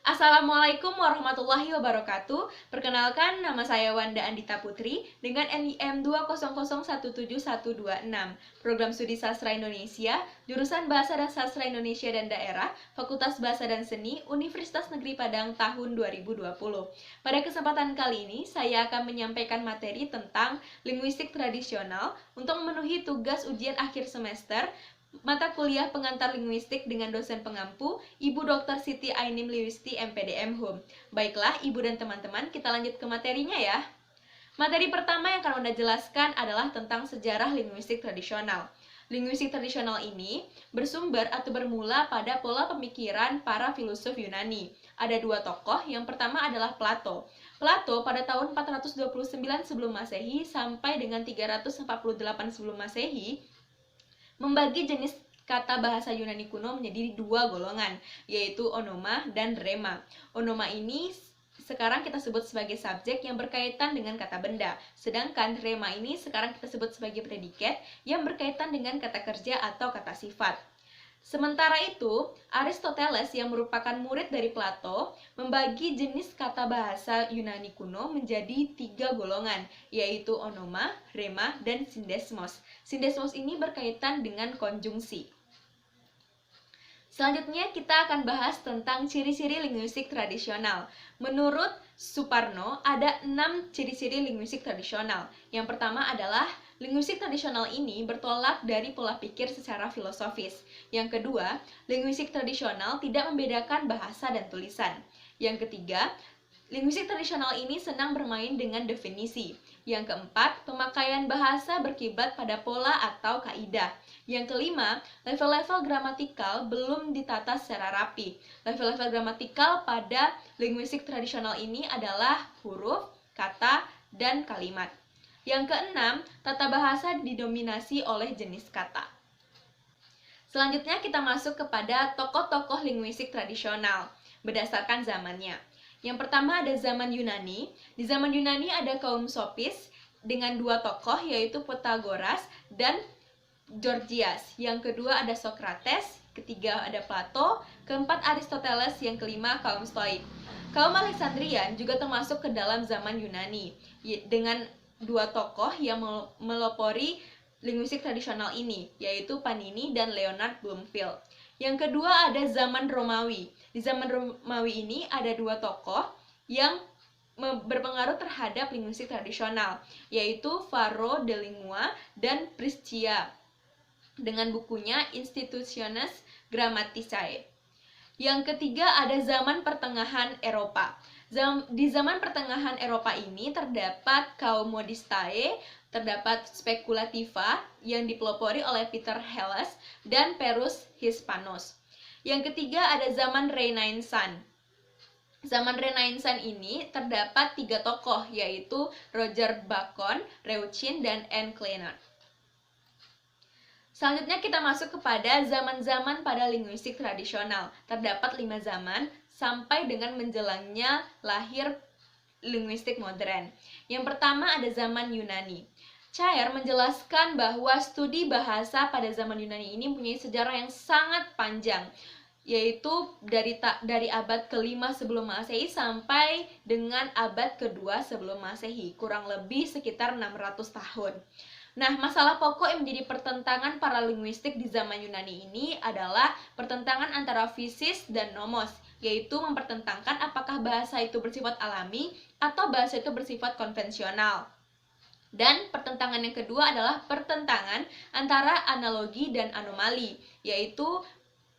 Assalamualaikum warahmatullahi wabarakatuh. Perkenalkan, nama saya Wanda Andita Putri dengan NIM 200171126, Program Studi Sastra Indonesia, jurusan Bahasa dan Sastra Indonesia dan Daerah, Fakultas Bahasa dan Seni, Universitas Negeri Padang tahun 2020. Pada kesempatan kali ini, saya akan menyampaikan materi tentang linguistik tradisional untuk memenuhi tugas ujian akhir semester mata kuliah pengantar linguistik dengan dosen pengampu, Ibu Dr. Siti Ainim Liwisti MPDM Hum. Baiklah, Ibu dan teman-teman, kita lanjut ke materinya ya. Materi pertama yang akan Anda jelaskan adalah tentang sejarah linguistik tradisional. Linguistik tradisional ini bersumber atau bermula pada pola pemikiran para filosof Yunani. Ada dua tokoh, yang pertama adalah Plato. Plato pada tahun 429 sebelum Masehi sampai dengan 348 sebelum Masehi membagi jenis kata bahasa Yunani kuno menjadi dua golongan, yaitu onoma dan rema. Onoma ini sekarang kita sebut sebagai subjek yang berkaitan dengan kata benda, sedangkan rema ini sekarang kita sebut sebagai predikat yang berkaitan dengan kata kerja atau kata sifat. Sementara itu, Aristoteles yang merupakan murid dari Plato membagi jenis kata bahasa Yunani kuno menjadi tiga golongan, yaitu onoma, rema, dan sindesmos. Sindesmos ini berkaitan dengan konjungsi. Selanjutnya kita akan bahas tentang ciri-ciri linguistik tradisional. Menurut Suparno, ada 6 ciri-ciri linguistik tradisional. Yang pertama adalah linguistik tradisional ini bertolak dari pola pikir secara filosofis. Yang kedua, linguistik tradisional tidak membedakan bahasa dan tulisan. Yang ketiga, linguistik tradisional ini senang bermain dengan definisi. Yang keempat, pemakaian bahasa berkiblat pada pola atau kaidah. Yang kelima, level-level gramatikal belum ditata secara rapi. Level-level gramatikal pada linguistik tradisional ini adalah huruf, kata, dan kalimat. Yang keenam, tata bahasa didominasi oleh jenis kata. Selanjutnya kita masuk kepada tokoh-tokoh linguistik tradisional berdasarkan zamannya. Yang pertama ada zaman Yunani. Di zaman Yunani ada kaum Sofis dengan dua tokoh, yaitu Pythagoras dan Gorgias. Yang kedua ada Socrates, ketiga ada Plato, keempat Aristoteles, yang kelima kaum Stoik. Kaum Alexandrian juga termasuk ke dalam zaman Yunani dengan dua tokoh yang melopori linguistik tradisional ini, yaitu Panini dan Leonard Bloomfield. Yang kedua ada zaman Romawi. Di zaman Romawi ini ada dua tokoh yang berpengaruh terhadap linguistik tradisional, yaitu Varro de Lingua dan Priscilla dengan bukunya Institutiones Grammaticae. Yang ketiga ada zaman pertengahan Eropa. Di zaman pertengahan Eropa ini terdapat kaum Modistae, terdapat Speculativa yang dipelopori oleh Peter Helles dan Perus Hispanus. Yang ketiga ada zaman Renaissance. Zaman Renaissance ini terdapat tiga tokoh, yaitu Roger Bacon, Reuchin, dan Anne Kleiner. Selanjutnya kita masuk kepada zaman-zaman pada linguistik tradisional. Terdapat 5 zaman sampai dengan menjelangnya lahir linguistik modern. Yang pertama ada zaman Yunani. Cair menjelaskan bahwa studi bahasa pada zaman Yunani ini mempunyai sejarah yang sangat panjang, yaitu dari abad ke-5 sebelum Masehi sampai dengan abad ke-2 sebelum Masehi, kurang lebih sekitar 600 tahun. Nah, masalah pokok yang menjadi pertentangan para linguistik di zaman Yunani ini adalah pertentangan antara fisis dan nomos, yaitu mempertentangkan apakah bahasa itu bersifat alami atau bahasa itu bersifat konvensional. Dan pertentangan yang kedua adalah pertentangan antara analogi dan anomali, yaitu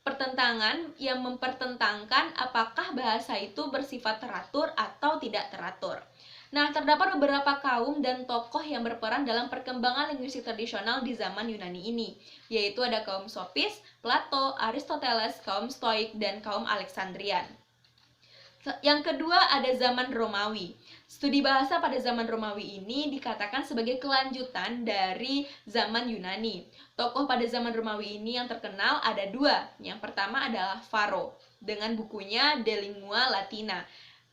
pertentangan yang mempertentangkan apakah bahasa itu bersifat teratur atau tidak teratur. Nah, terdapat beberapa kaum dan tokoh yang berperan dalam perkembangan linguistik tradisional di zaman Yunani ini, yaitu ada kaum Sofis, Plato, Aristoteles, kaum Stoik, dan kaum Alexandrian. Yang kedua ada zaman Romawi. Studi bahasa pada zaman Romawi ini dikatakan sebagai kelanjutan dari zaman Yunani. Tokoh pada zaman Romawi ini yang terkenal ada dua. Yang pertama adalah Varro dengan bukunya De Lingua Latina.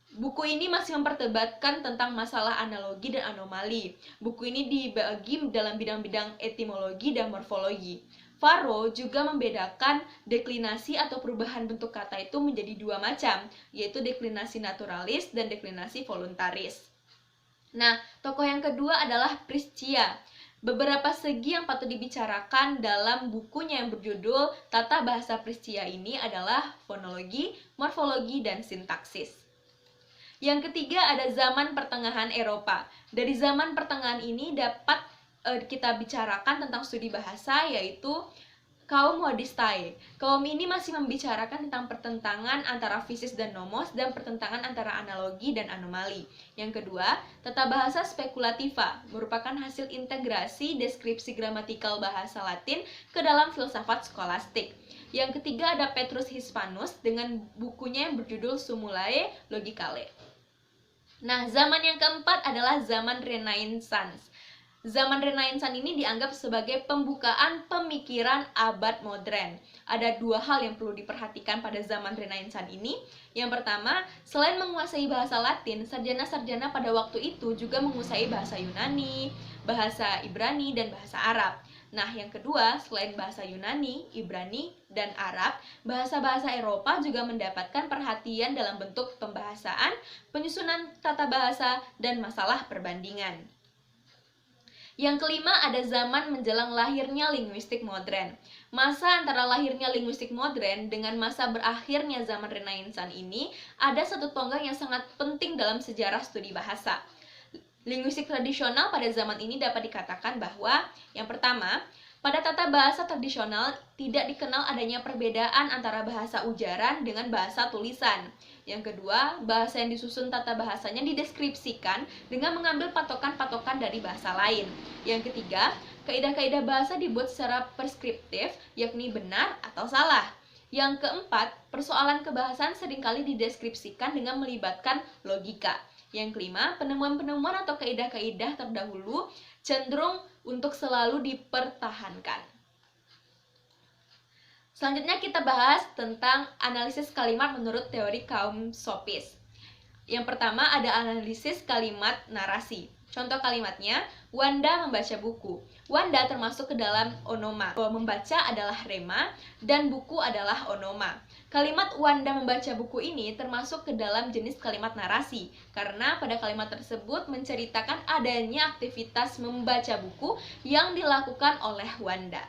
Buku ini masih memperdebatkan tentang masalah analogi dan anomali. Buku ini dibagi dalam bidang-bidang etimologi dan morfologi. Varro juga membedakan deklinasi atau perubahan bentuk kata itu menjadi dua macam, yaitu deklinasi naturalis dan deklinasi voluntaris. Nah, tokoh yang kedua adalah Priscia. Beberapa segi yang patut dibicarakan dalam bukunya yang berjudul Tata Bahasa Priscia ini adalah fonologi, morfologi, dan sintaksis. Yang ketiga ada zaman pertengahan Eropa. Dari zaman pertengahan ini dapat kita bicarakan tentang studi bahasa, yaitu kaum Wadistae. Kaum ini masih membicarakan tentang pertentangan antara fisis dan nomos dan pertentangan antara analogi dan anomali. Yang kedua, tata bahasa spekulativa merupakan hasil integrasi deskripsi gramatikal bahasa Latin ke dalam filsafat skolastik. Yang ketiga ada Petrus Hispanus dengan bukunya yang berjudul Sumulae Logicale. Nah, zaman yang keempat adalah zaman Renaissance. Zaman Renaissance ini dianggap sebagai pembukaan pemikiran abad modern. Ada dua hal yang perlu diperhatikan pada zaman Renaissance ini. Yang pertama, selain menguasai bahasa Latin, sarjana-sarjana pada waktu itu juga menguasai bahasa Yunani, bahasa Ibrani, dan bahasa Arab. Nah, yang kedua, selain bahasa Yunani, Ibrani, dan Arab, bahasa-bahasa Eropa juga mendapatkan perhatian dalam bentuk pembahasaan, penyusunan tata bahasa, dan masalah perbandingan. Yang kelima ada zaman menjelang lahirnya linguistik modern. Masa antara lahirnya linguistik modern dengan masa berakhirnya zaman Renaissance ini ada satu tonggak yang sangat penting dalam sejarah studi bahasa. Linguistik tradisional pada zaman ini dapat dikatakan bahwa yang pertama, pada tata bahasa tradisional tidak dikenal adanya perbedaan antara bahasa ujaran dengan bahasa tulisan. Yang kedua, bahasa yang disusun tata bahasanya dideskripsikan dengan mengambil patokan-patokan dari bahasa lain. Yang ketiga, kaidah-kaidah bahasa dibuat secara preskriptif, yakni benar atau salah. Yang keempat, persoalan kebahasan seringkali dideskripsikan dengan melibatkan logika. Yang kelima, penemuan-penemuan atau kaidah-kaidah terdahulu cenderung untuk selalu dipertahankan. Selanjutnya kita bahas tentang analisis kalimat menurut teori kaum sofis. Yang pertama ada analisis kalimat narasi. Contoh kalimatnya, Wanda membaca buku. Wanda termasuk ke dalam onoma. Membaca adalah rema dan buku adalah onoma. Kalimat Wanda membaca buku ini termasuk ke dalam jenis kalimat narasi karena pada kalimat tersebut menceritakan adanya aktivitas membaca buku yang dilakukan oleh Wanda.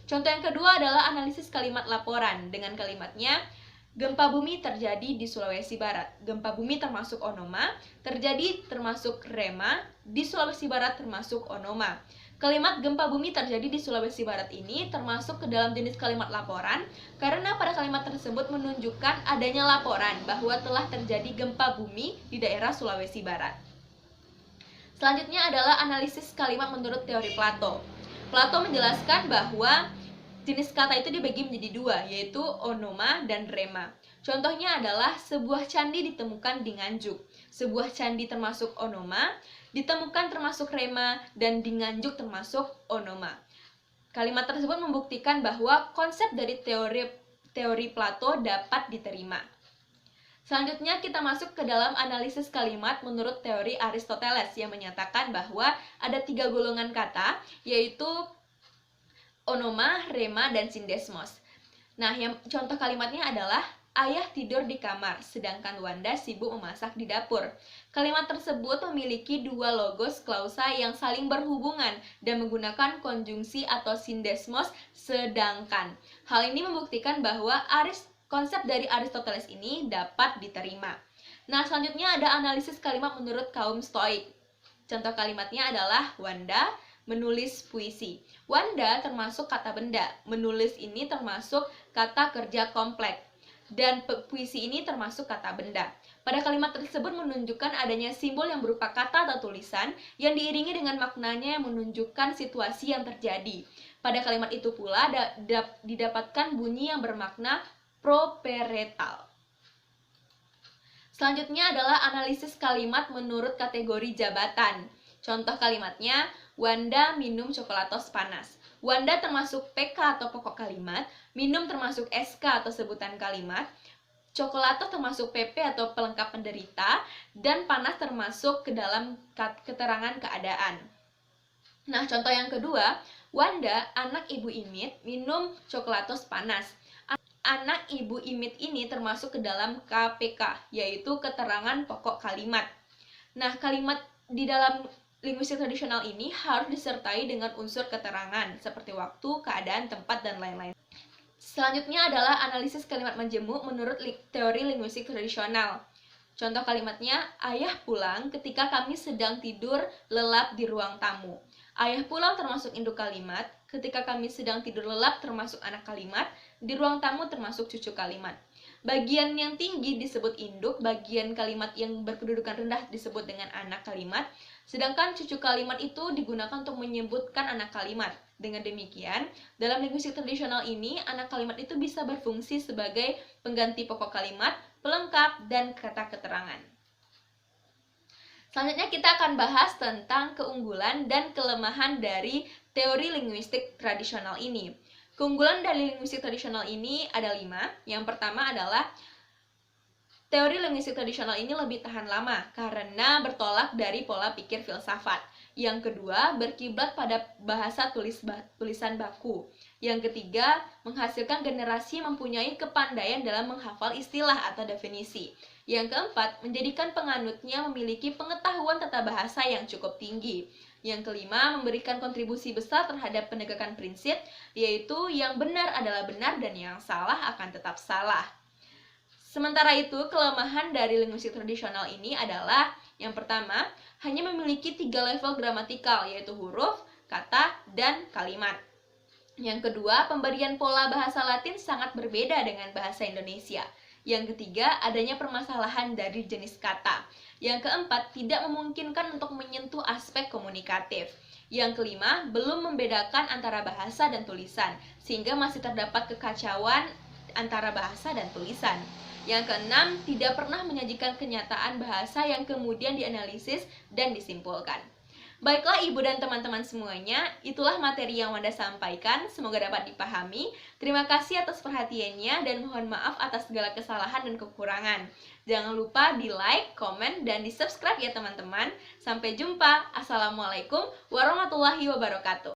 Contoh yang kedua adalah analisis kalimat laporan dengan kalimatnya gempa bumi terjadi di Sulawesi Barat. Gempa bumi termasuk onoma, terjadi termasuk rema, di Sulawesi Barat termasuk onoma. Kalimat gempa bumi terjadi di Sulawesi Barat ini termasuk ke dalam jenis kalimat laporan karena pada kalimat tersebut menunjukkan adanya laporan bahwa telah terjadi gempa bumi di daerah Sulawesi Barat. Selanjutnya adalah analisis kalimat menurut teori Plato. Plato menjelaskan bahwa jenis kata itu dibagi menjadi dua, yaitu onoma dan rema. Contohnya adalah sebuah candi ditemukan di Nganjuk. Sebuah candi termasuk onoma, ditemukan termasuk rema, dan di Nganjuk termasuk onoma. Kalimat tersebut membuktikan bahwa konsep dari teori Plato dapat diterima. Selanjutnya kita masuk ke dalam analisis kalimat menurut teori Aristoteles yang menyatakan bahwa ada 3 golongan kata, yaitu onoma, rema, dan sindesmos. Nah, yang contoh kalimatnya adalah ayah tidur di kamar, sedangkan Wanda sibuk memasak di dapur. Kalimat tersebut memiliki 2 logos klausa yang saling berhubungan dan menggunakan konjungsi atau sindesmos sedangkan. Hal ini membuktikan bahwa konsep dari Aristoteles ini dapat diterima. Nah, selanjutnya ada analisis kalimat menurut kaum Stoik. Contoh kalimatnya adalah Wanda menulis puisi. Wanda termasuk kata benda. Menulis ini termasuk kata kerja kompleks. Dan puisi ini termasuk kata benda. Pada kalimat tersebut menunjukkan adanya simbol yang berupa kata atau tulisan yang diiringi dengan maknanya yang menunjukkan situasi yang terjadi. Pada kalimat itu pula didapatkan bunyi yang bermakna properetal. Selanjutnya adalah analisis kalimat menurut kategori jabatan. Contoh kalimatnya, Wanda minum coklatos panas. Wanda termasuk PK atau pokok kalimat, minum termasuk SK atau sebutan kalimat, coklatos termasuk PP atau pelengkap penderita, dan panas termasuk ke dalam keterangan keadaan. Nah, contoh yang kedua, Wanda, anak ibu Imit, minum coklatos panas. Anak ibu Imit ini termasuk ke dalam KPK, yaitu keterangan pokok kalimat. Nah, kalimat di dalam linguistik tradisional ini harus disertai dengan unsur keterangan, seperti waktu, keadaan, tempat, dan lain-lain. Selanjutnya adalah analisis kalimat menjemuk menurut teori linguistik tradisional. Contoh kalimatnya, ayah pulang ketika kami sedang tidur lelap di ruang tamu. Ayah pulang termasuk induk kalimat, ketika kami sedang tidur lelap termasuk anak kalimat, di ruang tamu termasuk cucu kalimat. Bagian yang tinggi disebut induk, bagian kalimat yang berkedudukan rendah disebut dengan anak kalimat, sedangkan cucu kalimat itu digunakan untuk menyebutkan anak kalimat. Dengan demikian, dalam linguistik tradisional ini, anak kalimat itu bisa berfungsi sebagai pengganti pokok kalimat, pelengkap, dan kata keterangan. Selanjutnya kita akan bahas tentang keunggulan dan kelemahan dari teori linguistik tradisional ini. Keunggulan dari linguistik tradisional ini ada 5. Yang pertama adalah teori linguistik tradisional ini lebih tahan lama karena bertolak dari pola pikir filsafat. Yang kedua, berkiblat pada bahasa tulisan baku. Yang ketiga, menghasilkan generasi mempunyai kepandaian dalam menghafal istilah atau definisi. Yang keempat, menjadikan penganutnya memiliki pengetahuan tata bahasa yang cukup tinggi. Yang kelima, memberikan kontribusi besar terhadap penegakan prinsip, yaitu yang benar adalah benar dan yang salah akan tetap salah. Sementara itu, kelemahan dari linguistik tradisional ini adalah yang pertama, hanya memiliki 3 level gramatikal, yaitu huruf, kata, dan kalimat. Yang kedua, pemberian pola bahasa Latin sangat berbeda dengan bahasa Indonesia. Yang ketiga, adanya permasalahan dari jenis kata. Yang keempat, tidak memungkinkan untuk menyentuh aspek komunikatif. Yang kelima, belum membedakan antara bahasa dan tulisan, sehingga masih terdapat kekacauan antara bahasa dan tulisan. Yang keenam, tidak pernah menyajikan kenyataan bahasa yang kemudian dianalisis dan disimpulkan. Baiklah ibu dan teman-teman semuanya, itulah materi yang Wanda sampaikan, semoga dapat dipahami. Terima kasih atas perhatiannya dan mohon maaf atas segala kesalahan dan kekurangan. Jangan lupa di like, komen, dan di subscribe ya teman-teman. Sampai jumpa, Assalamualaikum warahmatullahi wabarakatuh.